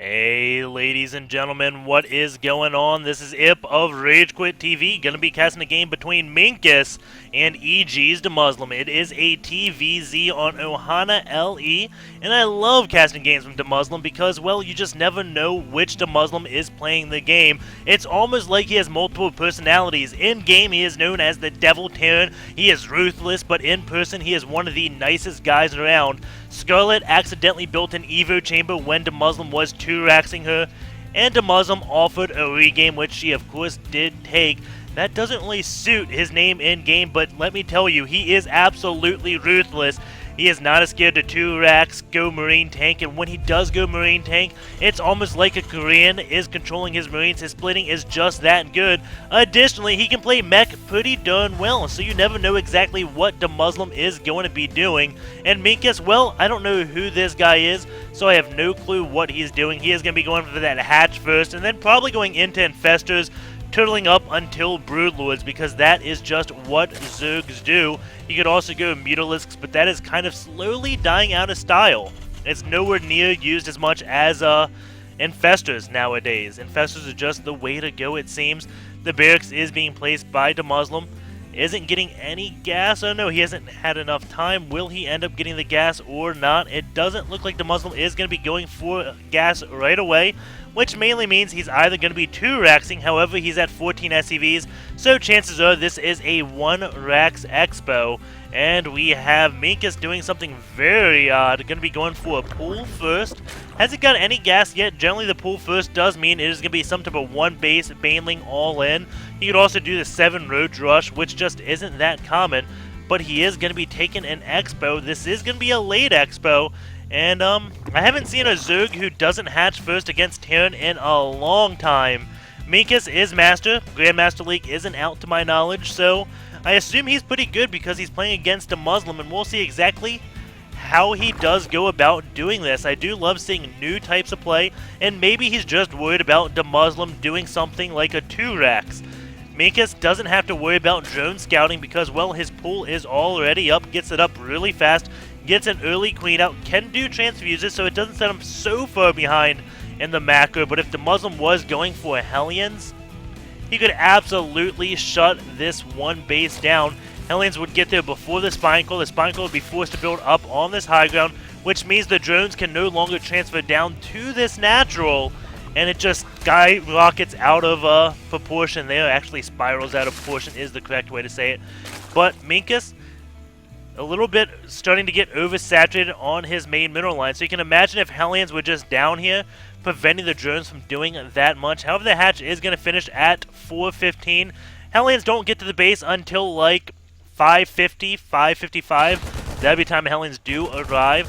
Hey, ladies and gentlemen, what is going on? This is Ip of RageQuitTV, gonna be casting a game between Minkus and EG.Demuslim. It is a TVZ on Ohana LE, and I love casting games from Demuslim because, well, you just never know which Demuslim is playing the game. It's almost like he has multiple personalities. In-game, he is known as the Devil Terran. He is ruthless, but in person, he is one of the nicest guys around. Scarlet accidentally built an Evo chamber when Demuslim was 2-raxing her, and Demuslim offered a regame, which she of course did take. That doesn't really suit his name in-game, but let me tell you, he is absolutely ruthless. He is not as scared to 2-rax, go Marine Tank, and when he does go Marine Tank, it's almost like a Korean is controlling his Marines. His splitting is just that good. Additionally, he can play mech pretty darn well, so you never know exactly what Demuslim is going to be doing. And Minkus, well, I don't know who this guy is, so I have no clue what he's doing. He is going to be going for that hatch first, and then probably going into Infestors, turtling up until Broodlords, because that is just what Zergs do. You could also go Mutalisks, but that is kind of slowly dying out of style. It's nowhere near used as much as Infestors nowadays. Infestors are just the way to go, it seems. The barracks is being placed by Demuslim. Isn't getting any gas. Oh no, he hasn't had enough time. Will he end up getting the gas or not? It doesn't look like Demuslim is going to be going for gas right away, which mainly means he's either going to be 2-raxing, however he's at 14 SCVs, so chances are this is a 1-rax expo. And we have Minkus doing something very odd, going to be going for a pull first. Hasn't got any gas yet. Generally the pull first does mean it is going to be some type of 1-base Baneling all in. He could also do the 7 Roach Rush, which just isn't that common, but he is going to be taking an expo. This is going to be a late expo. And I haven't seen a Zerg who doesn't hatch first against Terran in a long time. Minkus is Master. Grandmaster League isn't out to my knowledge, so I assume he's pretty good because he's playing against Demuslim, and we'll see exactly how he does go about doing this. I do love seeing new types of play, and maybe he's just worried about Demuslim doing something like a 2-rax. Minkus doesn't have to worry about drone scouting because, well, his pool is already up, gets it up really fast, gets an early queen out, can do transfuses, so it doesn't set him so far behind in the macro. But if Demuslim was going for Hellions, he could absolutely shut this one base down. Hellions would get there before the Spine Coil. The Spine Coil would be forced to build up on this high ground, which means the drones can no longer transfer down to this natural, and it just skyrockets out of proportion there. Actually, spirals out of proportion is the correct way to say it. But Minkus, a little bit starting to get oversaturated on his main mineral line. So you can imagine if Hellions were just down here, preventing the drones from doing that much. However, the hatch is going to finish at 4:15. Hellions don't get to the base until like 5:50, 5:55. That'll be the time Hellions do arrive.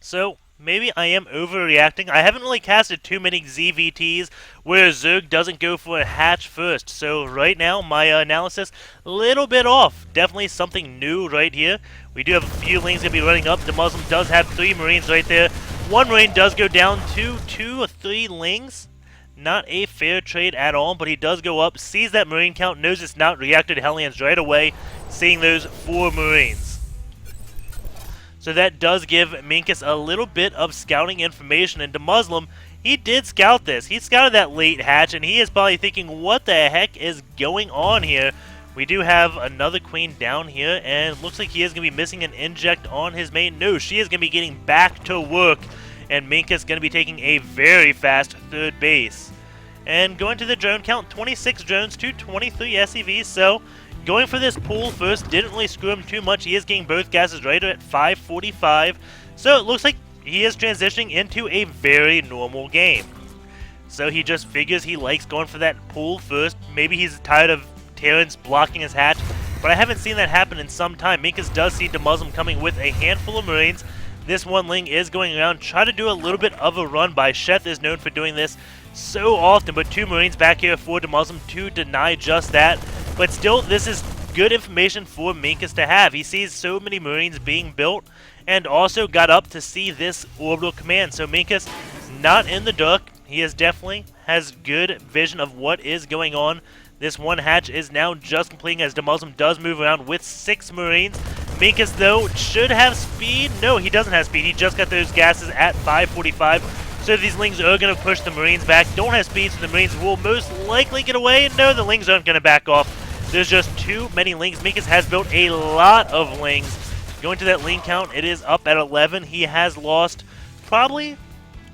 So maybe I am overreacting. I haven't really casted too many ZVTs where Zerg doesn't go for a hatch first. So right now, my analysis, a little bit off. Definitely something new right here. We do have a few lanes going to be running up. Demuslim does have 3 Marines right there. 1 Marine does go down to 2 or 3 Lings. Not a fair trade at all, but he does go up, sees that Marine count, knows it's not, reacted to Hellions right away, seeing those 4 Marines. So that does give Minkus a little bit of scouting information. And Demuslim, he did scout this. He scouted that late hatch, and he is probably thinking, what the heck is going on here? We do have another queen down here, and looks like he is going to be missing an inject on his main. No, she is going to be getting back to work, and Minkus is going to be taking a very fast 3rd base. And going to the drone count, 26 drones to 23 SCVs, so going for this pool first didn't really screw him too much. He is getting both gases right at 5:45, so it looks like he is transitioning into a very normal game. So he just figures he likes going for that pool first. Maybe he's tired of Terrans blocking his hatch, but I haven't seen that happen in some time. Minkus does see Demuslim coming with a handful of Marines. This 1 Ling is going around, try to do a little bit of a run by. Sheth is known for doing this so often, but 2 Marines back here for Demuslim to deny just that. But still, this is good information for Minkus to have. He sees so many Marines being built, and also got up to see this orbital command. So Minkus is not in the dark. He is definitely has good vision of what is going on. This 1 hatch is now just completing as Demuslim does move around with 6 Marines. Minkus, though, should have speed. No, he doesn't have speed. He just got those gases at 5:45. So these Lings are going to push the Marines back. Don't have speed, so the Marines will most likely get away. No, the Lings aren't going to back off. There's just too many Lings. Minkus has built a lot of Lings. Going to that Ling count, it is up at 11. He has lost probably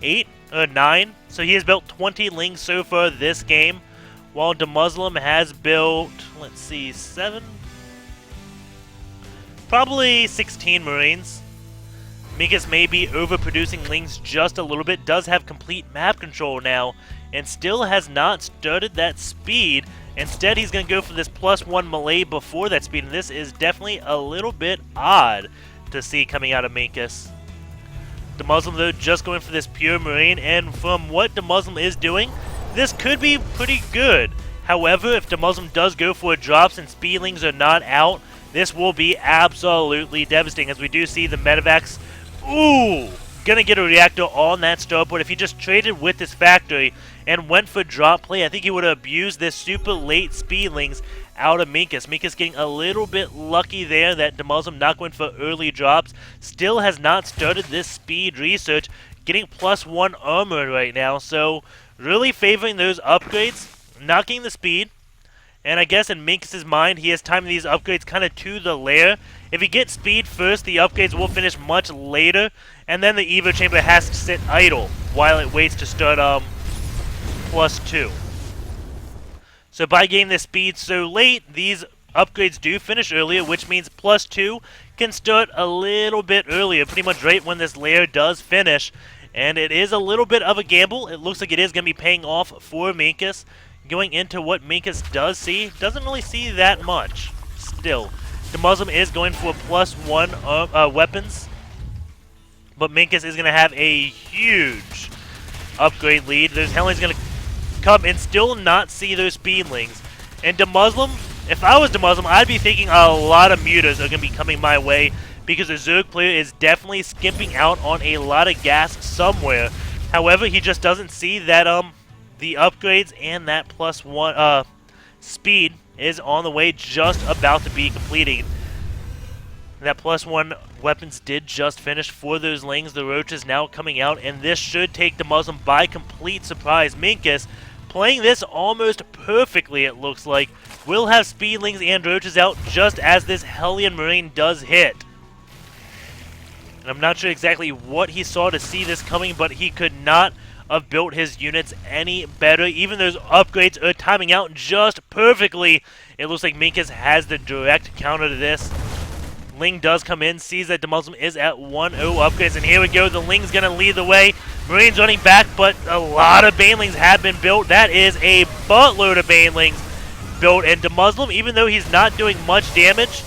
8 or 9. So he has built 20 Lings so far this game. While EG.Demuslim has built, let's see, 7? Probably 16 Marines. Minkus may be overproducing Lings just a little bit, does have complete map control now, and still has not started that speed. Instead, he's going to go for this +1 melee before that speed, and this is definitely a little bit odd to see coming out of Minkus. EG.Demuslim, though, just going for this pure Marine, and from what EG.Demuslim is doing, this could be pretty good. However, if EG.Demuslim does go for drops and speedlings are not out, this will be absolutely devastating, as we do see the medevacs. Ooh! Gonna get a reactor on that starport. If he just traded with this factory and went for drop play, I think he would have abused this super late speedlings out of Minkus. Minkus getting a little bit lucky there that EG.Demuslim not going for early drops. Still has not started this speed research, getting +1 armor right now, so really favoring those upgrades, not getting the speed. And I guess in Minkus' mind, he has timed these upgrades kind of to the lair. If he gets speed first, the upgrades will finish much later, and then the Evo Chamber has to sit idle while it waits to start +2. So by getting the speed so late, these upgrades do finish earlier, which means +2 can start a little bit earlier, pretty much right when this lair does finish. And it is a little bit of a gamble. It looks like it is going to be paying off for Minkus. Going into what Minkus does see, doesn't really see that much. Still, EG.Demuslim is going for +1 weapons, but Minkus is going to have a huge upgrade lead. There's Henley's going to come and still not see those speedlings. And EG.Demuslim, if I was EG.Demuslim, I'd be thinking a lot of mutas are going to be coming my way, because the Zerg player is definitely skimping out on a lot of gas somewhere. However, he just doesn't see that the upgrades and that +1 speed is on the way, just about to be completed. That +1 weapons did just finish for those Lings. The Roaches now coming out, and this should take EG.Demuslim by complete surprise. Minkus playing this almost perfectly, it looks like. Will have speedlings and Roaches out just as this Hellion Marine does hit. And I'm not sure exactly what he saw to see this coming, but he could not have built his units any better. Even those upgrades are timing out just perfectly. It looks like Minkus has the direct counter to this. Ling does come in, sees that EG.Demuslim is at 1-0 upgrades, and here we go. The Ling's going to lead the way. Marines running back, but a lot of Banelings have been built. That is a buttload of Banelings built, and EG.Demuslim, even though he's not doing much damage,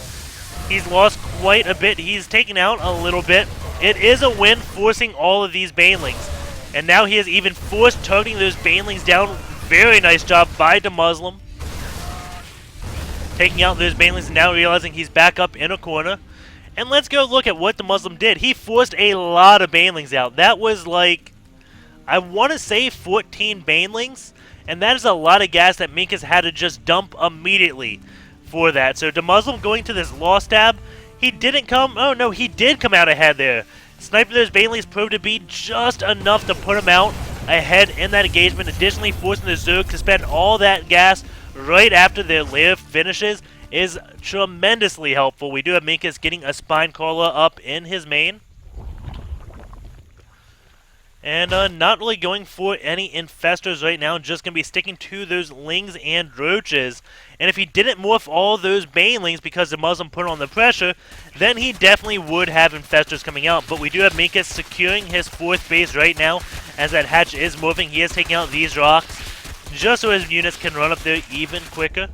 he's lost quite a bit. He's taken out a little bit. It is a win forcing all of these Banelings. And now he has even forced targeting those Banelings down. Very nice job by EG.Demuslim. Taking out those Banelings and now realizing he's back up in a corner. And let's go look at what EG.Demuslim did. He forced a lot of Banelings out. That was like, I want to say 14 Banelings. And that is a lot of gas that Minkus had to just dump immediately for that. So EG.Demuslim going to this Lost Tab. He didn't come, oh no, he did come out ahead there. Sniping those Banelings proved to be just enough to put him out ahead in that engagement. Additionally, forcing the Zerg to spend all that gas right after their lair finishes is tremendously helpful. We do have Minkus getting a Spine Crawler up in his main. And not really going for any Infestors right now, just going to be sticking to those Lings and Roaches. And if he didn't morph all those Banelings because EG.Demuslim put on the pressure, then he definitely would have Infestors coming out. But we do have Minkus securing his 4th base right now, as that hatch is moving. He is taking out these rocks, just so his units can run up there even quicker.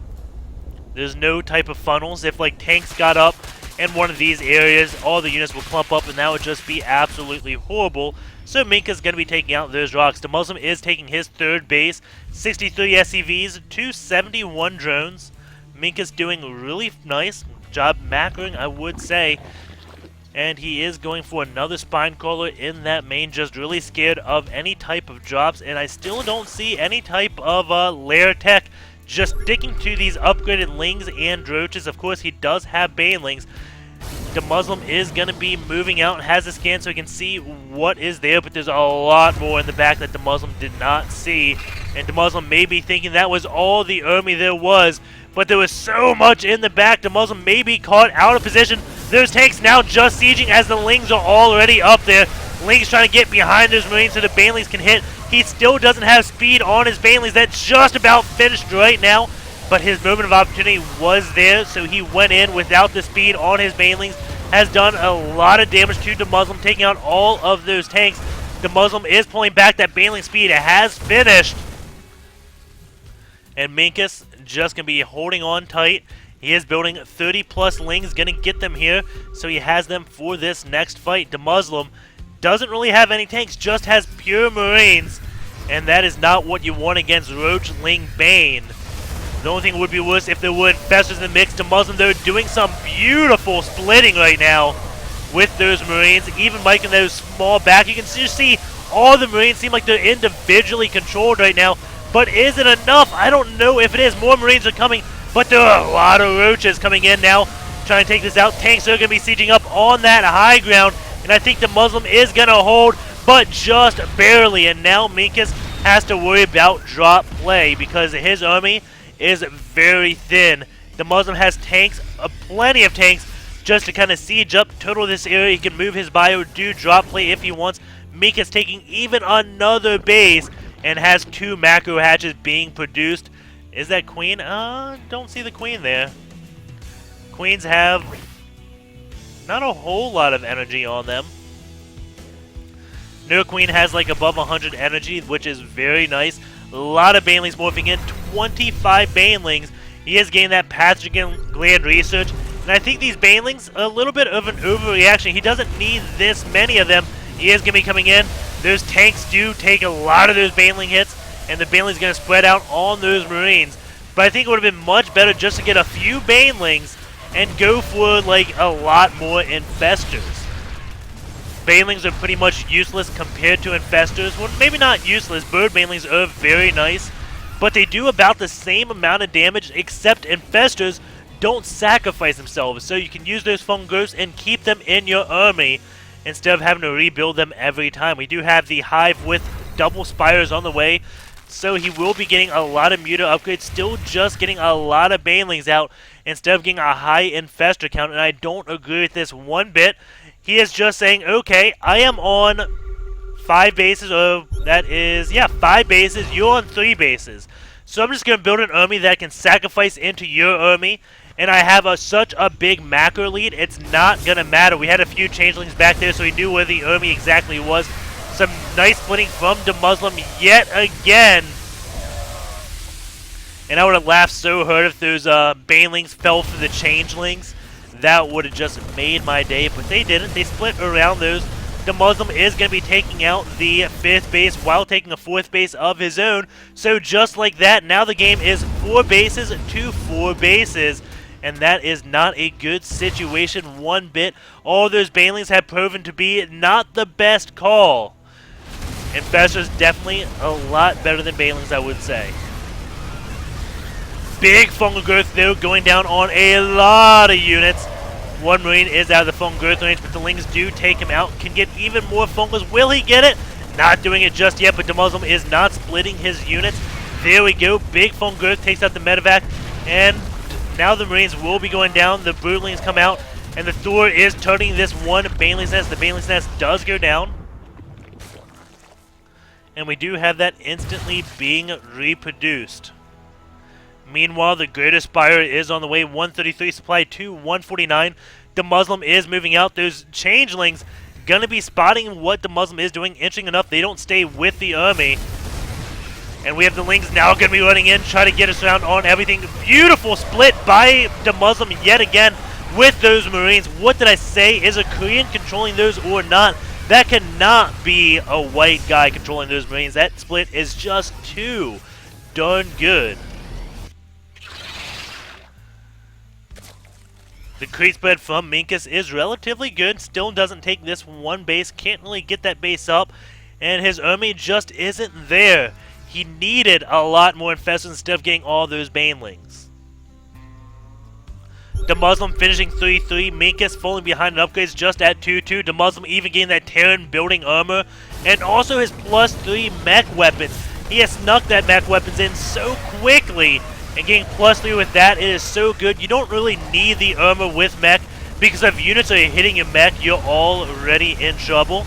There's no type of funnels. If like tanks got up in one of these areas, all the units will clump up, and that would just be absolutely horrible. So Minkus going to be taking out those rocks. EG.Demuslim is taking his 3rd base. 63 SCVs, 271 drones. Minkus doing a really nice job macroing, I would say. And he is going for another Spine Crawler in that main, just really scared of any type of drops. And I still don't see any type of lair tech, just sticking to these upgraded Lings and Roaches. Of course, he does have Banelings. DeMuslim is going to be moving out and has a scan so he can see what is there, but there's a lot more in the back that DeMuslim did not see. And DeMuslim may be thinking that was all the army there was, but there was so much in the back. DeMuslim may be caught out of position. Those tanks now just sieging as the Lings are already up there. Lings trying to get behind those Marines so the Banelings can hit. He still doesn't have speed on his Banelings. That's just about finished right now. But his moment of opportunity was there, so he went in without the speed on his Banelings. Has done a lot of damage to DeMuslim, taking out all of those tanks. DeMuslim is pulling back. That Baneling speed has finished. And Minkus just going to be holding on tight. He is building 30-plus Lings, going to get them here, so he has them for this next fight. DeMuslim doesn't really have any tanks, just has pure Marines, and that is not what you want against Roach Ling Bane. The only thing would be worse if there were Infestors in the mix. DeMuslim, they're doing some beautiful splitting right now with those Marines, even making those small back. You can just see all the Marines seem like they're individually controlled right now, but is it enough? I don't know if it is. More Marines are coming, but there are a lot of Roaches coming in now, trying to take this out. Tanks are going to be sieging up on that high ground, and I think DeMuslim is going to hold, but just barely. And now Minkus has to worry about drop play because his army is very thin. DeMuslim has tanks, plenty of tanks, just to kind of siege up total this area. He can move his bio, do drop play if he wants. Minkus taking even another base and has 2 macro hatches being produced. Is that Queen? Don't see the Queen there. Queens have not a whole lot of energy on them. No Queen has like above 100 energy, which is very nice. A lot of Banelings morphing in, 25 Banelings. He has gained that pathogen gland research, and I think these Banelings are a little bit of an overreaction. He doesn't need this many of them. He is going to be coming in. Those tanks do take a lot of those Baneling hits, and the Baneling's going to spread out on those Marines. But I think it would have been much better just to get a few Banelings and go for like a lot more Infestors. Banelings are pretty much useless compared to Infestors. Well, maybe not useless. Bird Banelings are very nice, but they do about the same amount of damage, except Infestors don't sacrifice themselves. So you can use those Fungos and keep them in your army instead of having to rebuild them every time. We do have the Hive with double Spires on the way, so he will be getting a lot of Muta upgrades, still just getting a lot of Banelings out instead of getting a high Infestor count, and I don't agree with this one bit. He is just saying, okay, I am on 5 bases, or that is, yeah, 5 bases, you're on 3 bases. So I'm just going to build an army that can sacrifice into your army, and I have such a big macro lead, it's not going to matter. We had a few changelings back there, so we knew where the army exactly was. Some nice splitting from DeMuslim yet again. And I would have laughed so hard if those Banelings fell for the changelings. That would have just made my day, but they didn't. They split around those. DeMuslim is going to be taking out the 5th base while taking a 4th base of his own. So just like that, now the game is 4 bases to 4 bases. And that is not a good situation one bit. All those Banelings have proven to be not the best call. Infestors definitely a lot better than Banelings, I would say. Big fungal growth though, going down on a lot of units. One Marine is out of the fungal growth range, but the Lings do take him out. Can get even more fungals. Will he get it? Not doing it just yet, but DeMuslim is not splitting his units. There we go. Big fungal growth takes out the medevac, and now the Marines will be going down. The Broodlings come out, and the Thor is turning this one Baneling's nest. The Baneling's nest does go down. And we do have that instantly being reproduced. Meanwhile, the Greater Spire is on the way. 133 supply to 149. DeMuslim is moving out. Those changelings going to be spotting what DeMuslim is doing. Interesting enough, they don't stay with the army. And we have the Lings now going to be running in, try to get us around on everything. Beautiful split by DeMuslim yet again with those Marines. What did I say? Is a Korean controlling those or not? That cannot be a white guy controlling those Marines. That split is just too darn good. The creep spread from Minkus is relatively good. Still doesn't take this one base. Can't really get that base up. And his army just isn't there. He needed a lot more infestors instead of getting all those Banelings. Demuslim finishing 3-3. Minkus falling behind in upgrades just at 2-2. Demuslim even getting that Terran building armor. And also his +3 mech weapons. He has snuck that mech weapons in so quickly. And getting +3 with that, it is so good. You don't really need the armor with mech, because if units are hitting your mech, you're already in trouble.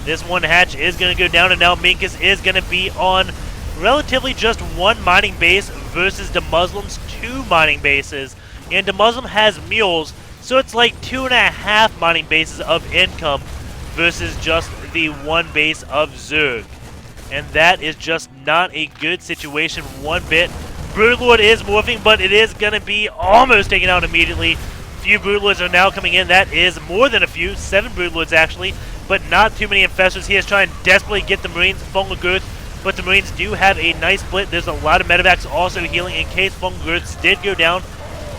This one hatch is going to go down, and now Minkus is going to be on relatively just one mining base versus Demuslim's 2 mining bases. And Demuslim has mules, so it's like 2.5 mining bases of income versus just the 1 base of Zerg. And that is just not a good situation one bit. Broodlord is morphing, but it is going to be almost taken out immediately. Few Broodlords are now coming in. That is more than a few. 7 Broodlords actually, but not too many Infestors. He is trying to desperately get the Marines fungal growth, but the Marines do have a nice split. There's a lot of medevacs also healing in case fungal growths did go down.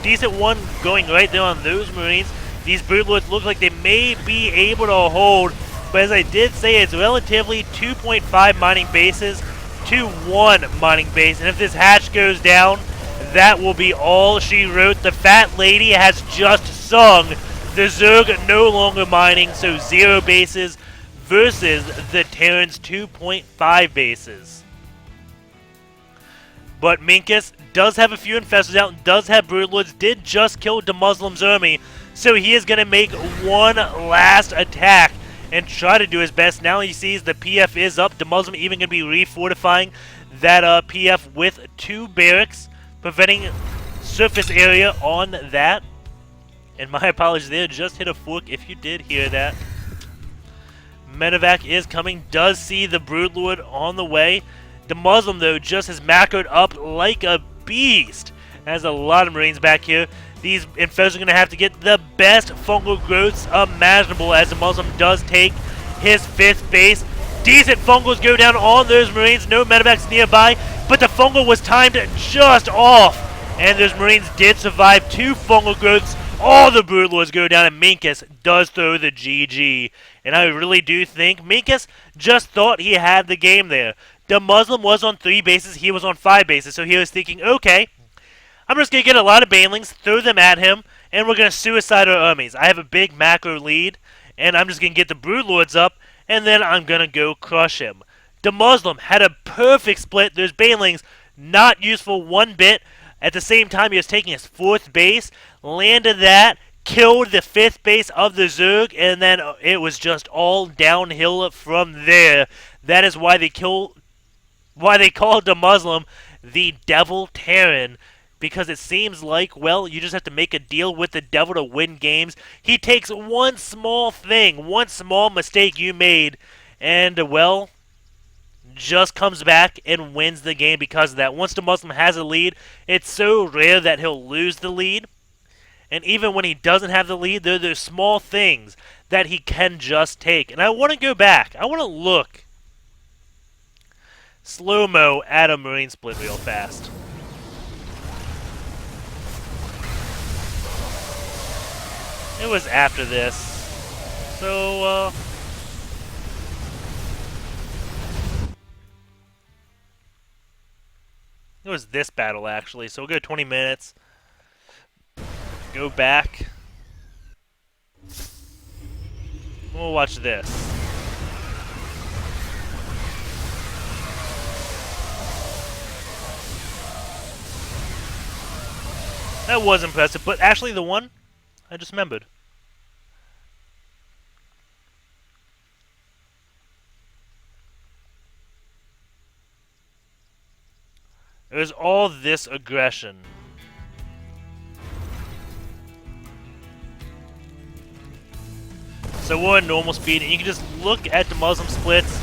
Decent one going right there on those Marines. These Broodlords look like they may be able to hold, but as I did say, it's relatively 2.5 mining bases to 1 mining base. And if this hatch goes down, that will be all she wrote. The fat lady has just sung. The Zerg no longer mining, so 0 bases versus the Terran's 2.5 bases. But Minkus does have a few Infestors out, does have Broodlords, did just kill Demuslim's army, so he is going to make one last attack and try to do his best. Now he sees the PF is up. Demuslim even going to be refortifying that PF with 2 barracks, preventing surface area on that. And my apologies there, just hit a fork if you did hear that. Medevac is coming, does see the Broodlord on the way. Demuslim, though, just has macroed up like a beast. Has a lot of Marines back here. These Infestors are going to have to get the best fungal growths imaginable as Demuslim does take his 5th base. Decent fungals go down on those Marines. No medevacs nearby, but the fungal was timed just off. And those Marines did survive 2 fungal growths. All the Broodlords go down, and Minkus does throw the GG. And I really do think Minkus just thought he had the game there. Demuslim was on 3 bases, he was on 5 bases, so he was thinking, okay, I'm just going to get a lot of banelings, throw them at him, and we're going to suicide our armies. I have a big macro lead, and I'm just going to get the Broodlords up, and then I'm going to go crush him. Demuslim had a perfect split. There's banelings, not useful one bit. At the same time, he was taking his 4th base, landed that, killed the 5th base of the Zerg, and then it was just all downhill from there. That is why they call Demuslim the Devil Terran, because it seems like, well, you just have to make a deal with the devil to win games. He takes one small thing, one small mistake you made, and, well, just comes back and wins the game because of that. Once Demuslim has a lead, it's so rare that he'll lose the lead. And even when he doesn't have the lead, there are those small things that he can just take. And I want to go back. I want to look slow-mo at a Marine split real fast. It was after this. So, it was this battle, actually. So we'll go 20 minutes. Go back. We'll watch this. That was impressive, but actually the one I just remembered. It was all this aggression. So we're at normal speed, and you can just look at the Muslim splits.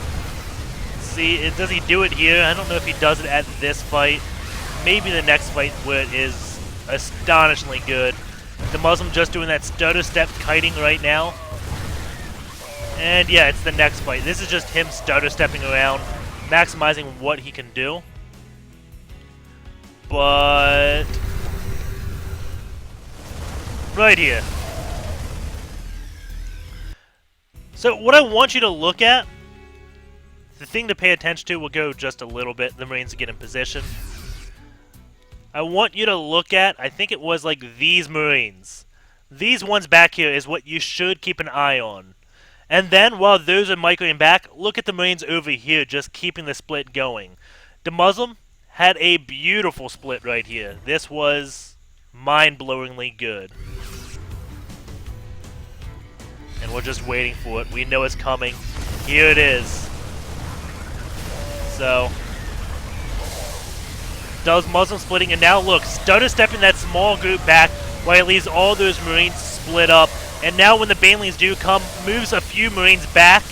See, does he do it here? I don't know if he does it at this fight. Maybe the next fight where it is astonishingly good. The Muslim just doing that stutter step kiting right now. And yeah, it's the next fight. This is just him stutter stepping around, maximizing what he can do. But right here. So what I want you to look at, the thing to pay attention to, we'll go just a little bit. The Marines get in position. I want you to look at, I think it was like these Marines. These ones back here is what you should keep an eye on. And then, while those are microing back, look at the Marines over here just keeping the split going. DeMuslim had a beautiful split right here. This was mind-blowingly good. And we're just waiting for it. We know it's coming. Here it is. So, does Muslim splitting, and now look, stutter stepping that small group back while he leaves all those Marines split up. And now when the Banelings do come, moves a few Marines back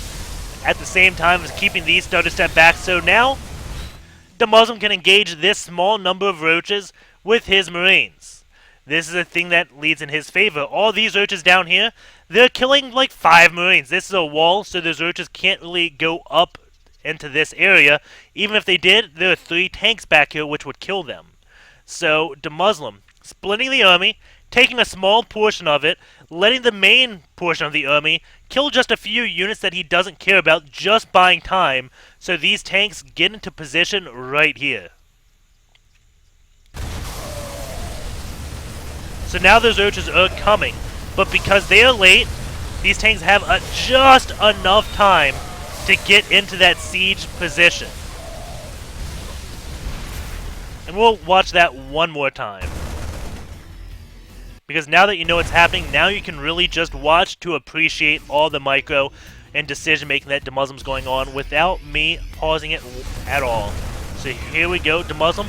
at the same time as keeping these stutter step back. So now, the Muslim can engage this small number of roaches with his Marines. This is a thing that leads in his favor. All these roaches down here, they're killing like 5 Marines. This is a wall, so those roaches can't really go up into this area. Even if they did, there are 3 tanks back here which would kill them. So, DeMuslim, splitting the army, taking a small portion of it, letting the main portion of the army kill just a few units that he doesn't care about, just buying time, so these tanks get into position right here. So now those roaches are coming, but because they are late, these tanks have just enough time to get into that siege position. And we'll watch that one more time. Because now that you know what's happening, now you can really just watch to appreciate all the micro and decision making that DeMuslim's going on without me pausing it at all. So here we go. DeMuslim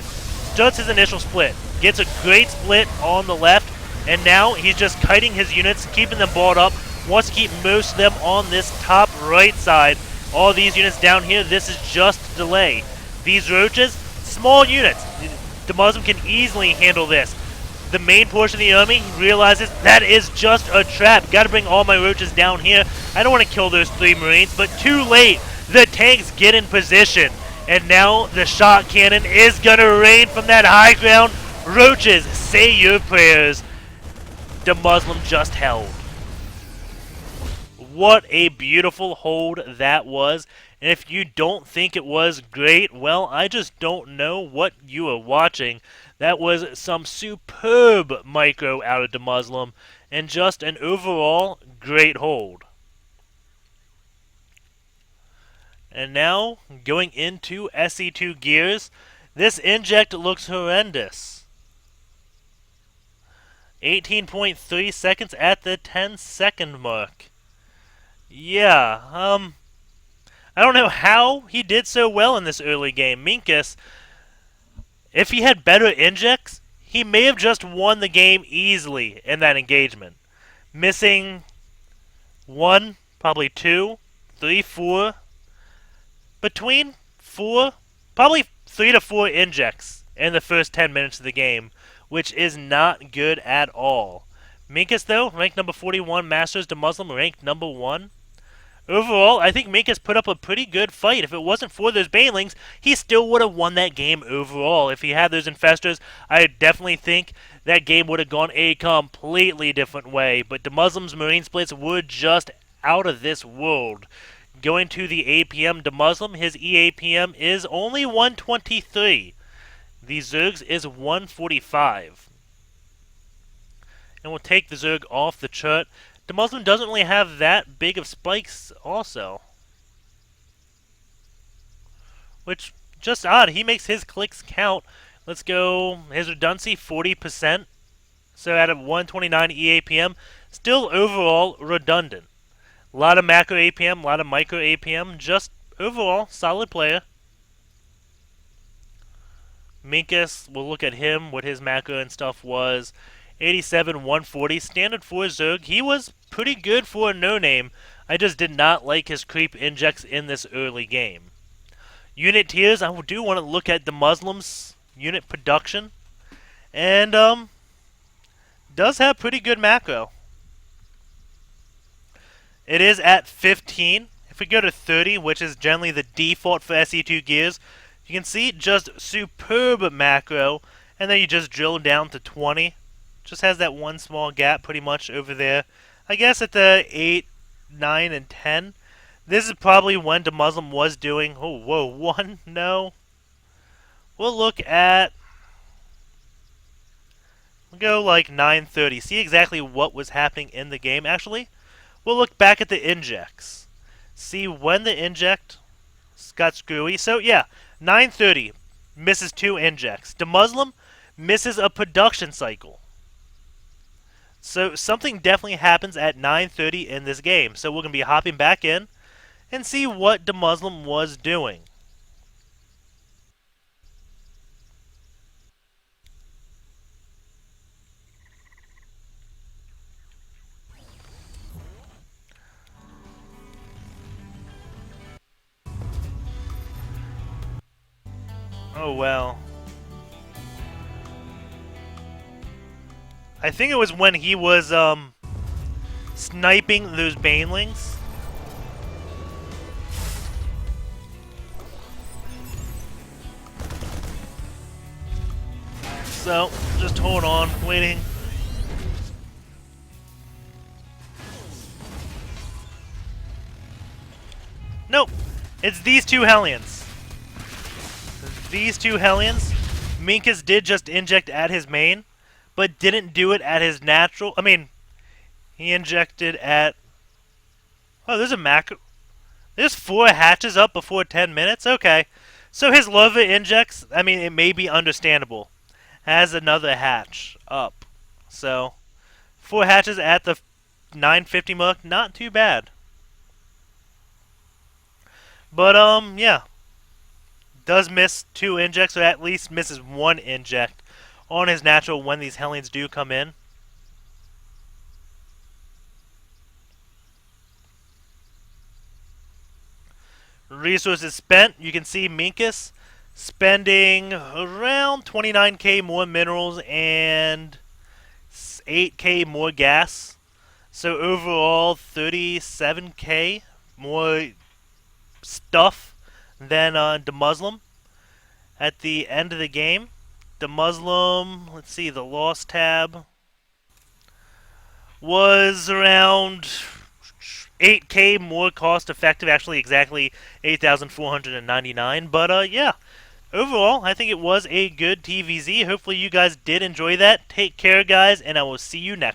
starts his initial split, gets a great split on the left, and now he's just kiting his units, keeping them balled up, wants to keep most of them on this top right side. All these units down here, this is just delay. These roaches, small units. DeMuslim can easily handle this. The main portion of the army realizes that is just a trap. Got to bring all my roaches down here. I don't want to kill those 3 Marines, but too late. The tanks get in position. And now the shot cannon is going to rain from that high ground. Roaches, say your prayers. DeMuslim just held. What a beautiful hold that was. And if you don't think it was great, well, I just don't know what you are watching. That was some superb micro out of DeMuslim, and just an overall great hold. And now, going into SE2 gears, this inject looks horrendous. 18.3 seconds at the 10-second mark. Yeah, I don't know how he did so well in this early game. Minkus, if he had better injects, he may have just won the game easily in that engagement. Missing 1, probably 2, 3, 4, between 4, probably 3 to 4 injects in the first 10 minutes of the game, which is not good at all. Minkus, though, ranked number 41, Masters DeMuslim ranked number 1. Overall, I think Minkus put up a pretty good fight. If it wasn't for those Banelings, he still would have won that game overall. If he had those Infestors, I definitely think that game would have gone a completely different way. But DeMuslim's Marine splits were just out of this world. Going to the APM DeMuslim, his EAPM is only 123. The Zerg's is 145. And we'll take the Zerg off the chart. DeMuslim doesn't really have that big of spikes also. Which, just odd. He makes his clicks count. Let's go, his redundancy, 40%. So out of 129 EAPM, still overall redundant. A lot of macro APM, a lot of micro APM. Just overall, solid player. Minkus, we'll look at him, what his macro and stuff was. 87, 140, standard for Zerg. He was pretty good for a no-name. I just did not like his creep injects in this early game. Unit tiers, I do want to look at DeMuslim's unit production. And, does have pretty good macro. It is at 15. If we go to 30, which is generally the default for SE2 gears, you can see just superb macro. And then you just drill down to 20. Just has that one small gap pretty much over there. I guess at the 8, 9, and 10. This is probably when DeMuslim was doing... Oh, whoa, 1? No. We'll look at We'll go like 930. See exactly what was happening in the game. Actually, we'll look back at the injects. See when the inject got screwy. So yeah, 930 misses 2 injects. DeMuslim misses a production cycle. So something definitely happens at 9:30 in this game. So we're going to be hopping back in and see what DeMuslim was doing. Oh well. I think it was when he was sniping those banelings. So, just hold on, waiting. Nope, it's these two Hellions. These two Hellions. Minkus did just inject at his main, but didn't do it at his natural. I mean, he injected at. Oh, there's a macro. There's 4 hatches up before 10 minutes? Okay. So his larva injects, I mean, it may be understandable. Has another hatch up. So, 4 hatches at the 950 mark, not too bad. But, yeah. Does miss 2 injects, or at least misses 1 inject on his natural when these Hellions do come in. Resources spent. You can see Minkus spending around 29k more minerals and 8k more gas. So overall, 37k more stuff than DeMuslim at the end of the game. DeMuslim, let's see, the loss tab was around 8k more cost effective, actually exactly 8,499. But yeah, overall, I think it was a good TVZ. Hopefully you guys did enjoy that. Take care, guys, and I will see you next.